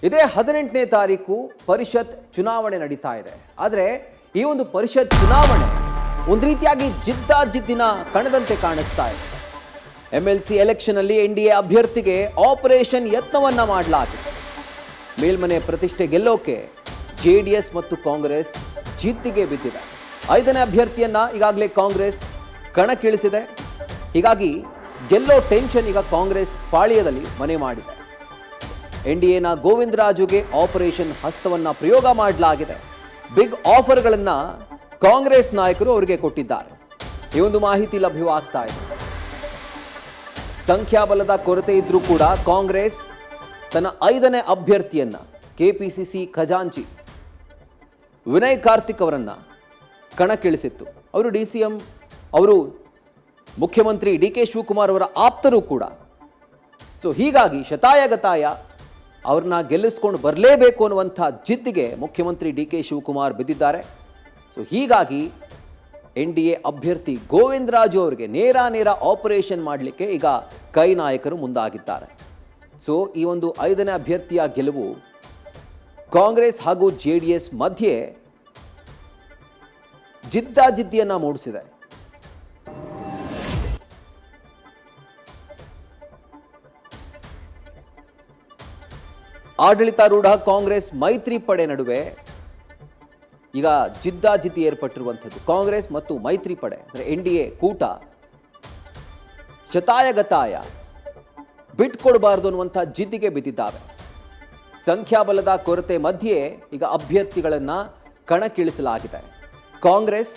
ಇದೇ 18ನೇ ತಾರೀಕು ಪರಿಷತ್ ಚುನಾವಣೆ ನಡೀತಾ ಇದೆ. ಆದರೆ ಈ ಒಂದು ಪರಿಷತ್ ಚುನಾವಣೆ ಒಂದು ರೀತಿಯಾಗಿ ಜಿದ್ದಾಜಿದ್ದಿನ ಕಣದಂತೆ ಕಾಣಿಸ್ತಾ ಇದೆ. MLC ಎಲೆಕ್ಷನ್ ಅಲ್ಲಿ NDA ಅಭ್ಯರ್ಥಿಗೆ ಆಪರೇಷನ್ ಯತ್ನವನ್ನ ಮಾಡಲಾಗಿದೆ. ಮೇಲ್ಮನೆ ಪ್ರತಿಷ್ಠೆ ಗೆಲ್ಲೋಕೆ JDS ಮತ್ತು ಕಾಂಗ್ರೆಸ್ ಜಿದ್ದಿಗೆ ಬಿದ್ದಿದೆ. 5ನೇ ಅಭ್ಯರ್ಥಿಯನ್ನ ಈಗಾಗಲೇ ಕಾಂಗ್ರೆಸ್ ಕಣಕ್ಕಿಳಿಸಿದೆ. ಹೀಗಾಗಿ ಗೆಲ್ಲೋ ಟೆನ್ಷನ್ ಈಗ ಕಾಂಗ್ರೆಸ್ ಪಾಳ್ಯದಲ್ಲಿ ಮನೆ ಮಾಡಿದೆ. NDAನ ಗೋವಿಂದರಾಜುಗೆ ಆಪರೇಷನ್ ಹಸ್ತವನ್ನ ಪ್ರಯೋಗ ಮಾಡಲಾಗಿದೆ. ಬಿಗ್ ಆಫರ್ಗಳನ್ನ ಕಾಂಗ್ರೆಸ್ ನಾಯಕರು ಅವರಿಗೆ ಕೊಟ್ಟಿದ್ದಾರೆ. ಈ ಒಂದು ಮಾಹಿತಿ ಲಭ್ಯವಾಗ್ತಾ ಇದೆ. ಸಂಖ್ಯಾಬಲದ ಕೊರತೆ ಇದ್ರೂ ಕೂಡ ಕಾಂಗ್ರೆಸ್ ತನ್ನ 5ನೇ ಅಭ್ಯರ್ಥಿಯನ್ನ KPCC ಖಜಾಂಚಿ ವಿನಯ್ ಕಾರ್ತಿಕ್ ಅವರನ್ನ ಕಣಕ್ಕಿಳಿಸಿತ್ತು. ಅವರು DCM, ಅವರು ಮುಖ್ಯಮಂತ್ರಿ DK ಶಿವಕುಮಾರ್ ಅವರ ಆಪ್ತರು ಕೂಡ. ಸೊ ಹೀಗಾಗಿ ಶತಾಯಗತಾಯ ಅವ್ರನ್ನ ಗೆಲ್ಲಿಸ್ಕೊಂಡು ಬರಲೇಬೇಕು ಅನ್ನುವಂಥ ಜಿದ್ದಿಗೆ ಮುಖ್ಯಮಂತ್ರಿ DK ಶಿವಕುಮಾರ್ ಬಿದ್ದಿದ್ದಾರೆ. ಸೊ ಹೀಗಾಗಿ NDA ಅಭ್ಯರ್ಥಿ ಗೋವಿಂದರಾಜು ಅವರಿಗೆ ನೇರ ಆಪರೇಷನ್ ಮಾಡಲಿಕ್ಕೆ ಈಗ ಕೈ ನಾಯಕರು ಮುಂದಾಗಿದ್ದಾರೆ. ಸೊ ಈ ಒಂದು 5ನೇ ಅಭ್ಯರ್ಥಿಯ ಗೆಲುವು ಕಾಂಗ್ರೆಸ್ ಹಾಗೂ JDS ಮಧ್ಯೆ ಜಿದ್ದಾಜಿದ್ದಿಯನ್ನ ಮೂಡಿಸಿದೆ. ಆಡಳಿತಾರೂಢ ಕಾಂಗ್ರೆಸ್ ಮೈತ್ರಿ ಪಡೆ ನಡುವೆ ಈಗ ಜಿದ್ದಾಜಿದ್ದಿ ಏರ್ಪಟ್ಟಿರುವಂಥದ್ದು. ಕಾಂಗ್ರೆಸ್ ಮತ್ತು ಮೈತ್ರಿ ಪಡೆ ಅಂದರೆ NDA ಕೂಟ ಶತಾಯಗತಾಯ ಬಿಟ್ಕೊಡಬಾರದು ಅನ್ನುವಂಥ ಜಿದ್ದಿಗೆ ಬಿದ್ದಿದ್ದಾವೆ. ಸಂಖ್ಯಾಬಲದ ಕೊರತೆ ಮಧ್ಯೆ ಈಗ ಅಭ್ಯರ್ಥಿಗಳನ್ನ ಕಣಕ್ಕಿಳಿಸಲಾಗಿದೆ. ಕಾಂಗ್ರೆಸ್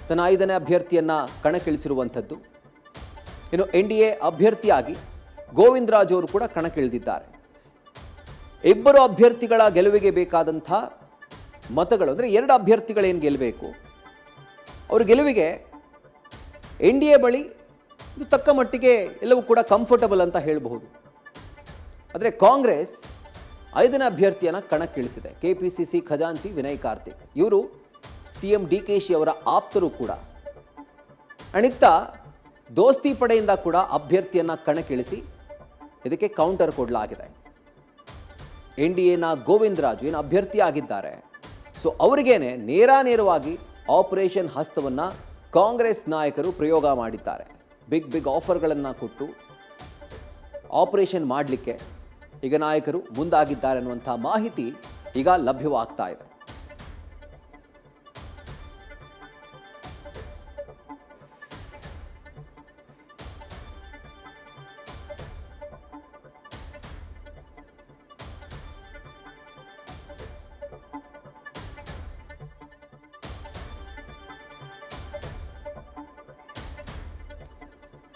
ತನ್ನ 5ನೇ ಅಭ್ಯರ್ಥಿಯನ್ನ ಕಣಕ್ಕಿಳಿಸಿರುವಂಥದ್ದು. ಇನ್ನು NDA ಅಭ್ಯರ್ಥಿಯಾಗಿ ಗೋವಿಂದರಾಜು ಅವರು ಕೂಡ ಕಣಕ್ಕಿಳಿದಿದ್ದಾರೆ. ಇಬ್ಬರು ಅಭ್ಯರ್ಥಿಗಳ ಗೆಲುವಿಗೆ ಬೇಕಾದಂಥ ಮತಗಳು ಅಂದರೆ 2 ಅಭ್ಯರ್ಥಿಗಳೇನು ಗೆಲ್ಲಬೇಕು, ಅವ್ರ ಗೆಲುವಿಗೆ NDA ಬಳಿ ಇದು ತಕ್ಕ ಮಟ್ಟಿಗೆ ಎಲ್ಲವೂ ಕೂಡ ಕಂಫರ್ಟಬಲ್ ಅಂತ ಹೇಳಬಹುದು. ಆದರೆ ಕಾಂಗ್ರೆಸ್ 5ನೇ ಅಭ್ಯರ್ಥಿಯನ್ನು ಕಣಕ್ಕಿಳಿಸಿದೆ. KPCC ಖಜಾಂಚಿ ವಿನಯ್ ಕಾರ್ತಿಕ್ ಇವರು CM DKಶಿ ಅವರ ಆಪ್ತರು ಕೂಡ. ಅಣಿತ್ತ ದೋಸ್ತಿ ಪಡೆಯಿಂದ ಕೂಡ ಅಭ್ಯರ್ಥಿಯನ್ನು ಕಣಕ್ಕಿಳಿಸಿ ಇದಕ್ಕೆ ಕೌಂಟರ್ ಕೊಡಲಾಗಿದೆ. NDAನ ಗೋವಿಂದರಾಜು ಏನು ಅಭ್ಯರ್ಥಿ ಆಗಿದ್ದಾರೆ, ಸೊ ಅವರಿಗೇನೆ ನೇರವಾಗಿ ಆಪರೇಷನ್ ಹಸ್ತವನ್ನು ಕಾಂಗ್ರೆಸ್ ನಾಯಕರು ಪ್ರಯೋಗ ಮಾಡಿದ್ದಾರೆ. ಬಿಗ್ ಆಫರ್ಗಳನ್ನು ಕೊಟ್ಟು ಆಪರೇಷನ್ ಮಾಡಲಿಕ್ಕೆ ಈಗ ನಾಯಕರು ಮುಂದಾಗಿದ್ದಾರೆ ಅನ್ನುವಂಥ ಮಾಹಿತಿ ಈಗ ಲಭ್ಯವಾಗ್ತಾ ಇದೆ.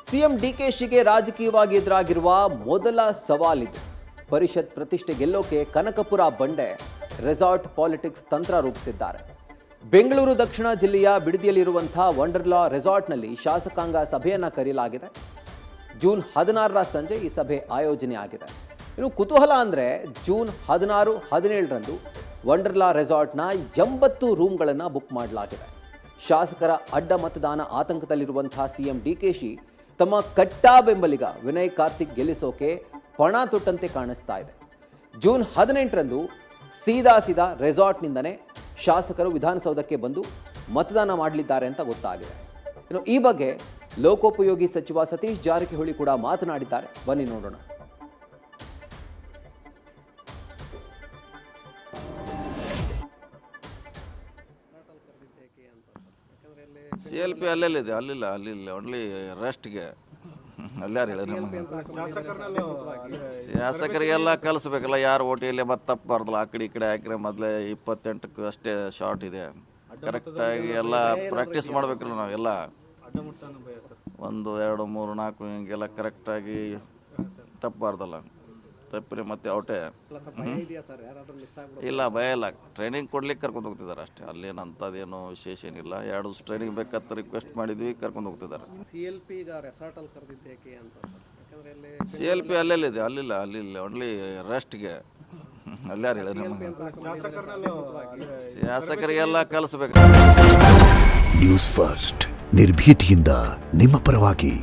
CM DKಶಿಗೆ ರಾಜಕೀಯವಾಗಿ ಎದುರಾಗಿರುವ ಮೊದಲ ಸವಾಲಿದು. ಪರಿಷತ್ ಪ್ರತಿಷ್ಠೆ ಗೆಲ್ಲೋಕೆ ಕನಕಪುರ ಬಂಡೆ ರೆಸಾರ್ಟ್ ಪಾಲಿಟಿಕ್ಸ್ ತಂತ್ರ ರೂಪಿಸಿದ್ದಾರೆ. ಬೆಂಗಳೂರು ದಕ್ಷಿಣ ಜಿಲ್ಲೆಯ ಬಿಡದಿಯಲ್ಲಿರುವಂಥ ವಂಡರ್ಲಾ ರೆಸಾರ್ಟ್ನಲ್ಲಿ ಶಾಸಕಾಂಗ ಸಭೆಯನ್ನು ಕರೆಯಲಾಗಿದೆ. ಜೂನ್ 16ರ ಸಂಜೆ ಈ ಸಭೆ ಆಯೋಜನೆ ಆಗಿದೆ. ಇನ್ನು ಕುತೂಹಲ ಅಂದರೆ ಜೂನ್ 16, 17ರಂದು ವಂಡರ್ಲಾ ರೆಸಾರ್ಟ್ನ 80 ರೂಮ್ಗಳನ್ನು ಬುಕ್ ಮಾಡಲಾಗಿದೆ. ಶಾಸಕರ ಅಡ್ಡ ಮತದಾನ ಆತಂಕದಲ್ಲಿರುವಂಥ CM DKಶಿ ತಮ್ಮ ಕಟ್ಟಾ ಬೆಂಬಲಿಗ ವಿನಯ್ ಕಾರ್ತಿಕ್ ಗೆಲ್ಲಿಸೋಕೆ ಪಣ ತೊಟ್ಟಂತೆ ಕಾಣಿಸ್ತಾ ಇದೆ. ಜೂನ್ 18ರಂದು ಸೀದಾ ರೆಸಾರ್ಟ್ನಿಂದನೇ ಶಾಸಕರು ವಿಧಾನಸೌಧಕ್ಕೆ ಬಂದು ಮತದಾನ ಮಾಡಲಿದ್ದಾರೆ ಅಂತ ಗೊತ್ತಾಗಿದೆ. ಇನ್ನು ಈ ಬಗ್ಗೆ ಲೋಕೋಪಯೋಗಿ ಸಚಿವ ಸತೀಶ್ ಜಾರಕಿಹೊಳಿ ಕೂಡ ಮಾತನಾಡಿದ್ದಾರೆ. ಬನ್ನಿ ನೋಡೋಣ. CLP ಅಲ್ಲೆಲ್ಲಿದೆ, ಅಲ್ಲಿಲ್ಲ ಓನ್ಲಿ ರೆಸ್ಟ್ಗೆ ಅಲ್ಲಾರು ಹೇಳಿದ್ರೆ ಶಾಸಕರಿಗೆಲ್ಲ ಕಲಿಸ್ಬೇಕಲ್ಲ, ಯಾರು ಓಟಿಯಲ್ಲಿ ಮತ್ತೆ ತಪ್ಪಬಾರ್ದಲ್ಲ. ಆ ಕಡೆ ಹಾಕಿದ್ರೆ ಮೊದಲೇ 28ಕ್ಕೂ ಅಷ್ಟೇ ಶಾರ್ಟ್ ಇದೆ. ಕರೆಕ್ಟಾಗಿ ಎಲ್ಲ ಪ್ರಾಕ್ಟೀಸ್ ಮಾಡಬೇಕಲ್ಲ ನಾವೆಲ್ಲ. 1, 2, 3, 4 ಹಿಂಗೆಲ್ಲ ಕರೆಕ್ಟಾಗಿ ತಪ್ಪಬಾರ್ದಲ್ಲ. ತಪ್ಪಿರಿ ಮತ್ತೆ ಔಟೇ. ಇಲ್ಲ ಭಯ ಇಲ್ಲ, ಟ್ರೈನಿಂಗ್ ಕೊಡ್ಲಿಕ್ಕೆ ಕರ್ಕೊಂಡು ಹೋಗ್ತಿದ್ದಾರೆ ಅಷ್ಟೇ. ಅಲ್ಲೇನಂತದೇನು ವಿಶೇಷ ಏನಿಲ್ಲ. 2 ದಿವಸ ಟ್ರೈನಿಂಗ್ ಬೇಕಂತ ರಿಕ್ವೆಸ್ಟ್ ಮಾಡಿದ್ವಿ, ಕರ್ಕೊಂಡು ಹೋಗ್ತಿದ್ದಾರೆ. CLP ಅಲ್ಲೆಲ್ಲಿದೆ, ಅಲ್ಲಿಲ್ಲ ಓನ್ಲಿ ರೆಸ್ಟ್ಗೆ ಅಲ್ಲಾರು ಹೇಳಿದ್ರೆ ಶಾಸಕರಿಗೆಲ್ಲ ಕಲಿಸ್ಬೇಕು. ನ್ಯೂಸ್ ಫಸ್ಟ್ ನಿರ್ಭೀತಿಯಿಂದ ನಿಮ್ಮ ಪರವಾಗಿ.